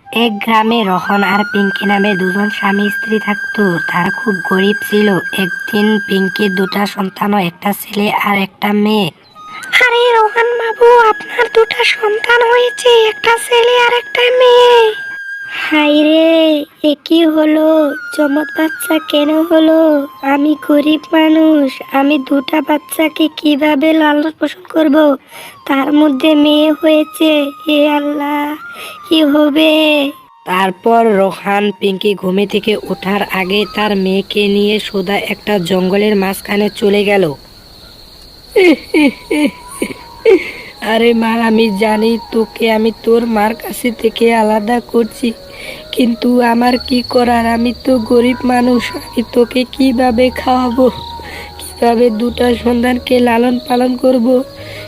এক গ্রামে রোহন আর পিঙ্কি নামে দুজন স্বামী স্ত্রী থাকতো। তারা খুব গরিব ছিল। একদিন পিঙ্কির দুটা সন্তান ও একটা ছেলে আর একটা মেয়ে। আরে রোহন বাবু, আপনার দুটা সন্তান হয়েছে, একটা ছেলে আর একটা মেয়ে। হাই রে, এ কি হলো? চমৎ বাচ্চা কেন হলো? আমি গরিব মানুষ, আমি দুটা বাচ্চাকে কিভাবে লালন পালন করব? তার মধ্যে মেয়ে হয়েছে। হে আল্লাহ, কি হবে? তারপর রোহান পিঙ্কি ঘুমে থেকে ওঠার আগে তার মেয়েকে নিয়ে সোজা একটা জঙ্গলের মাঝখানে চলে গেল। আরে মা, আমি জানি তোকে আমি তোর মার কাছে থেকে আলাদা করছি, কিন্তু আমার কি করার? আমি তো গরিব মানুষ, আমি তোকে কিভাবে খাওয়াবো, কিভাবে দুটা সন্তানকে লালন পালন করব?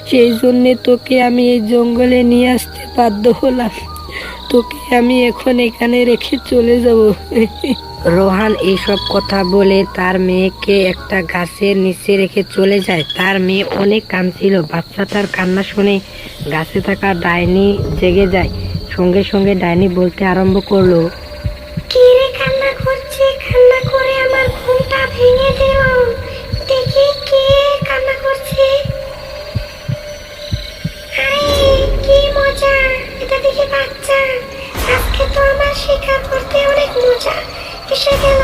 সেই জন্যে তোকে আমি এই জঙ্গলে নিয়ে আসতে বাধ্য হলাম। তোকে আমি এখন এখানে রেখে চলে যাব। রোহান এইসব কথা বলে তার মেয়েকে একটা গাছের নিচে রেখে চলে যায়। তার মেয়ে অনেক কাঁদছিল। বাচ্চাটার কান্না শুনে গাছে থাকা ডাইনি জেগে যায়। সঙ্গে সঙ্গে ডাইনি বলতে আরম্ভ করলো, কি রে কান্না করছে? কান্না করে আমার ঘুমটা ভেঙে দিল। দেখি কে কান্না করছে। আরে কি মজা, এটা দেখি বাচ্চা। আজকে তো আমার শিকার করতে অনেক মজা এসে গেল।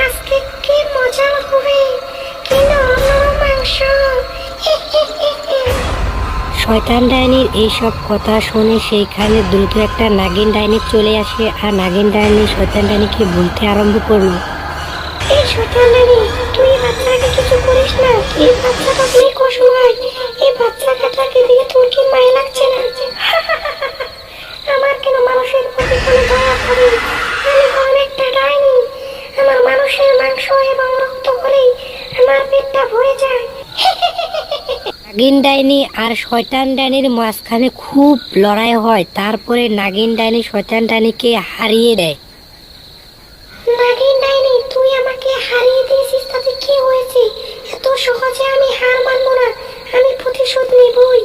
আজকে কি মজা হবে, কি নরম নরম মাংস। শয়তান ডাইনির এইসব কথা শুনে সেইখানে দ্রুত একটা নাগিন ডাইনি চলে আসে। আর নাগিন ডাইনি শয়তান ডাইনিকে বলতে আরম্ভ করলো, এই শয়তান ডাইনি, তুই বাচ্চাকে কিছু করিস না। এই বাচ্চাটা অনেক অসহায়। এই বাচ্চাটাকে দিয়ে তোর কি মায়া লাগছে না? আমার কেন মানুষের প্রতি কোনো দয়া করে? আমি তো অনেকটা ডাইনি। আমার মানুষের মাংস এবং রক্ত হলেই আমার পেটটা ভরে যায়। নাগিন ডাইনি আর শয়তান ডাইনির মাঝখানে খুব লড়াই হয়। তারপরে নাগিন ডাইনি শয়তান ডাইনিকে হারিয়ে দেয়। নাগিন ডাইনি, তুই আমাকে হারিয়ে দিয়েছিস, তাতে কি হয়েছে? এত সহজে আমি হার মানবো না, আমি প্রতিশোধ নেবই।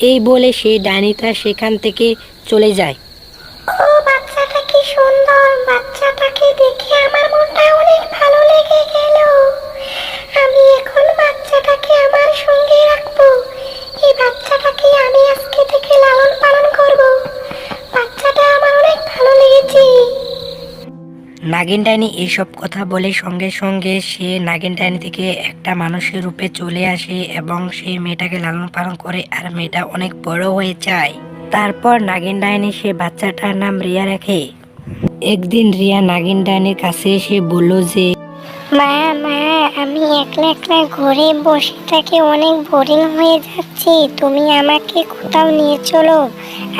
এই বলে সেই ডাইনিটা সেখান থেকে চলে যায়। ও বাচ্চাটা কি সুন্দর! বাচ্চাটাকে দেখে আমার মনটা অনেক ভালো লেগে গেল। আমি এখন বাচ্চাটাকে আমার সঙ্গে রাখবো। এই বাচ্চাটাকে আমি আজকে থেকে লালন পালন করব। বাচ্চাটা আমার অনেক ভালো লেগেছে। নাগিন ডাইনি এইসব কথা বলে সঙ্গে সঙ্গে সে নাগিন ডাইনি থেকে একটা মানুষের রূপে চলে আসে এবং সেই মেয়েটাকে লালন পালন করে আর মেয়েটা অনেক বড় হয়ে যায়। তারপর নাগিন ডাইনি সে বাচ্চাটার নাম রিয়া রাখে। একদিন রিয়া নাগিন ডাইনির কাছে এসে বলল যে, মা মা, আমি একলা একলা ঘরে বসে থাকি, অনেক বোরিং হয়ে যাচ্ছি। তুমি আমাকে কোথাও নিয়ে চলো,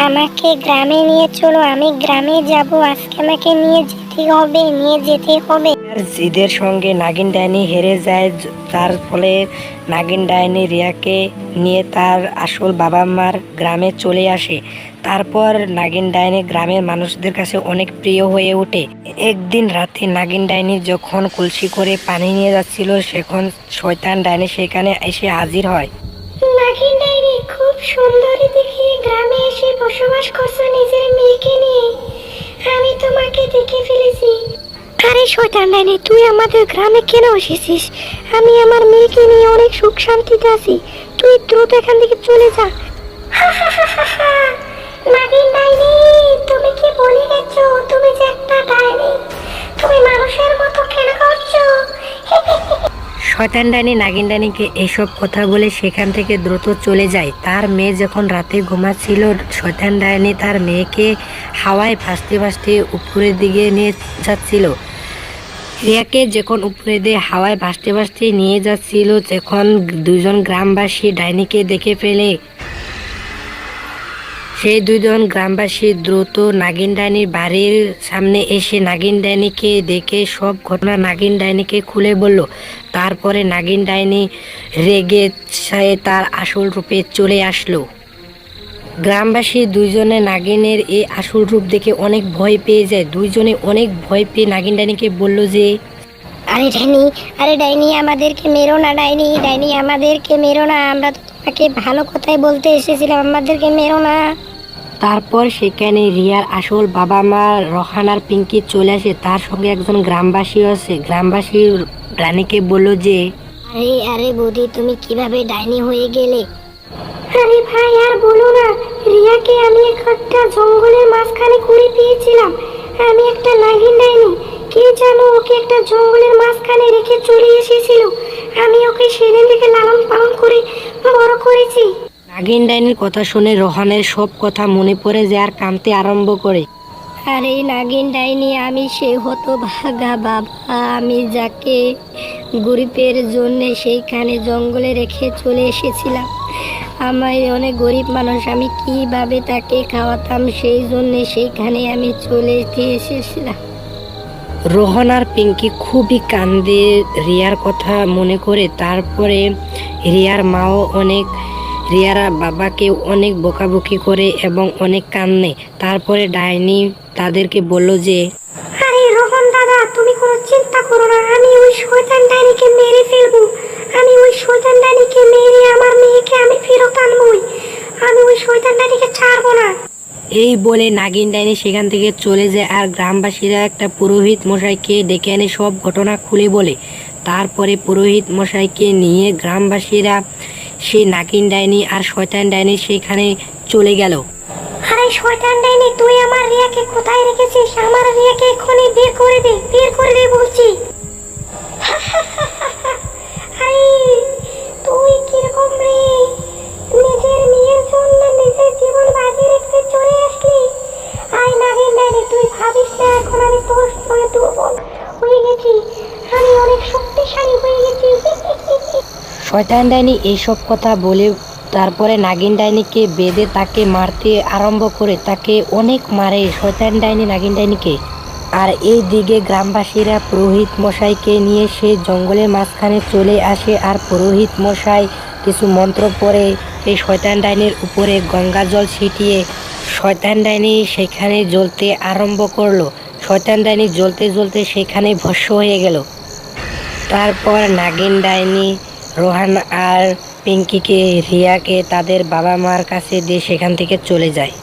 আমাকে গ্রামে নিয়ে চলো। আমি গ্রামে যাব, আজকে আমাকে নিয়ে যেতে হবে। আর জিদের সঙ্গে নাগিন ডাইনি হেরে যায়। তার ফলে নাগিন ডাইনি রিয়াকে নিয়ে তার আসল বাবা মার গ্রামে চলে আসে। তারপর নাগিন ডাইনি গ্রামের মানুষদের কাছে অনেক প্রিয় হয়ে ওঠে। একদিন রাতে নাগিন ডাইনি যখন কলসি করে পানি নিয়ে যাচ্ছিল, সেখন শয়তান ডাইনি সেখানে এসে হাজির হয়। নাগিন ডাইনি, খুব সুন্দরী দেখে গ্রামে এসে বসবাস করছো নিজের মেয়েকে নিয়ে। আমি তোমাকে দেখে ফেলেছি। আরে শয়তান ডাইনি, তুই আমাদের গ্রামে কেন এসেছিস? আমি আমার মেয়েকে নিয়ে অনেক সুখ শান্তিতে আছি। তুই দ্রুত এখান থেকে চলে যা। নাগিন ডাইনি, তুমি কি বলে গেছো তুমি যে একটা ডাইনি? তুমি মানুষের মতো কেন করছো? শয়তান ডাইনি নাগিন ডাইনিকে এসব কথা বলে সেখান থেকে দ্রুত চলে যায়। তার মেয়ে যখন রাতে ঘুমাচ্ছিল, শয়তান ডাইনি তার মেয়েকে হাওয়ায় ভাসতে ভাসতে উপরের দিকে নিয়ে যাচ্ছিল। রিয়াকে যখন উপরে দিয়ে হাওয়ায় ভাসতে ভাসতে নিয়ে যাচ্ছিল, তখন দুজন গ্রামবাসী ডাইনিকে দেখে ফেলে। সেই দুজন গ্রামবাসী দ্রুত নাগিন ডাইনির বাড়ির সামনে এসে নাগিন ডাইনিকে দেখে সব ঘটনা নাগিন ডাইনিকে খুলে বলল। তারপরে নাগিন ডাইনি রেগে তার আসল রূপে চলে আসলো। গ্রামবাসী দুইজনে নাগিনের এই আসল রূপ দেখে অনেক ভয় পেয়ে যায়। দুইজনে অনেক ভয় পেয়ে নাগিন ডাইনিকে বলল যে, আরে ডাইনি, আমাদেরকে মেরো না। ডাইনি, আমাদেরকে মেরো না। আমরা তো তোমাকে ভালো কথাই বলতে এসেছিলাম, আমাদেরকে মেরো না। তারপর সেখানে রিয়ার আসল বাবা মা রোহান আর পিঙ্কি চলে আসে, তার সঙ্গে একজন গ্রামবাসীও আছে। গ্রামবাসী রানীকে বলল যে, আরে আরে বৌদি, তুমি কিভাবে ডাইনি হয়ে গেলে? আরে ভাই আর বলো না, রিয়াকে আমি একটা জঙ্গলের মাঝখানে কুড়িয়ে পেয়েছিলাম। আমি একটা নাগিন ডাইনি, কে জানো ওকে একটা জঙ্গলের মাঝখানে রেখে চলে এসেছিল। আমি ওকে সেদিন থেকে লালন পালন করে বড় করেছি। নাগিন ডাইনির কথা শুনে রোহানের সব কথা মনে পড়ে যায় আর কাঁদতে আরম্ভ করে। আরে নাগিন ডাইনি, আমি সে হতভাগা বাবা, আমি যাকে গরিবের জন্য সেইখানে জঙ্গলে রেখে চলে এসেছিলাম। আমার অনেক গরিব মানুষ, আমি কিভাবে তাকে খাওয়াতাম, সেই জন্য সেইখানে আমি চলে এসেছিলাম। রোহন আর পিঙ্কি খুবই কান্দে রিয়ার কথা মনে করে। তারপরে রিয়ার মাও রিয়ার বাবাকে অনেক বকাবকি করে এবং অনেক কান্দে। তারপরে ডাইনি তাদেরকে বলল যে, আরে রোহন দাদা, তুমি কোনো চিন্তা করো না, আমি ওই শয়তান ডাইনিকে মেরে ফেলবো। আমি ওই শয়তান ডাইনিকে মেরে আমার মেয়েকে আমি ফেরত আনবই। আমি ওই শয়তান ডাইনিকে ছাড়বো না। এই বলে নাগিন ডাইনি সেখান থেকে চলে যায়। আর গ্রামবাসীরা একটা পুরোহিত মশাইকে ডেকে এনে সব ঘটনা খুলে বলে। তারপরে পুরোহিত মশাইকে নিয়ে গ্রামবাসীরা সেই নাগিন ডাইনি আর শয়তান ডাইনি সেখানে চলে গেল। আরে শয়তান ডাইনি, তুই আমার রিয়াকে কোথায় রেখেছিস? আমার রিয়াকে এক্ষুনি বের করে দে, বের করে দে বলছি। আরে তুই কিরকম রে, নিজের মেয়ের জন্য নিজের জীবন বাজি রেখে চলে আসলি। আয় নাগিন ডাইনি, তুই ভাবিস না এখন আমি তোর সঙ্গে দুর্বল হয়ে গেছি, আমি অনেক শক্তিশালী হয়ে গেছি। শয়তান ডাইনি এইসব কথা বলে তারপরে নাগিন ডাইনিকে বেঁধে তাকে মারতে আরম্ভ করে, তাকে অনেক মারে শয়তান ডাইনি নাগিন ডাইনিকে। আর এই দিকে গ্রামবাসীরা পুরোহিত মশাইকে নিয়ে সে জঙ্গলের মাঝখানে চলে আসে। আর পুরোহিত মশাই কিছু মন্ত্র পড়ে এই শয়তান ডাইনির উপরে গঙ্গা জল ছিটিয়ে শয়তান ডাইনি সেখানে জ্বলতে আরম্ভ করলো। শয়তান ডাইনি জ্বলতে জ্বলতে সেখানে ভস্ম হয়ে গেল। তারপর নাগিন ডাইনি রোহান আর পিঙ্কিকে রিয়াকে তাদের বাবা মার কাছে দিয়ে সেখান থেকে চলে যায়।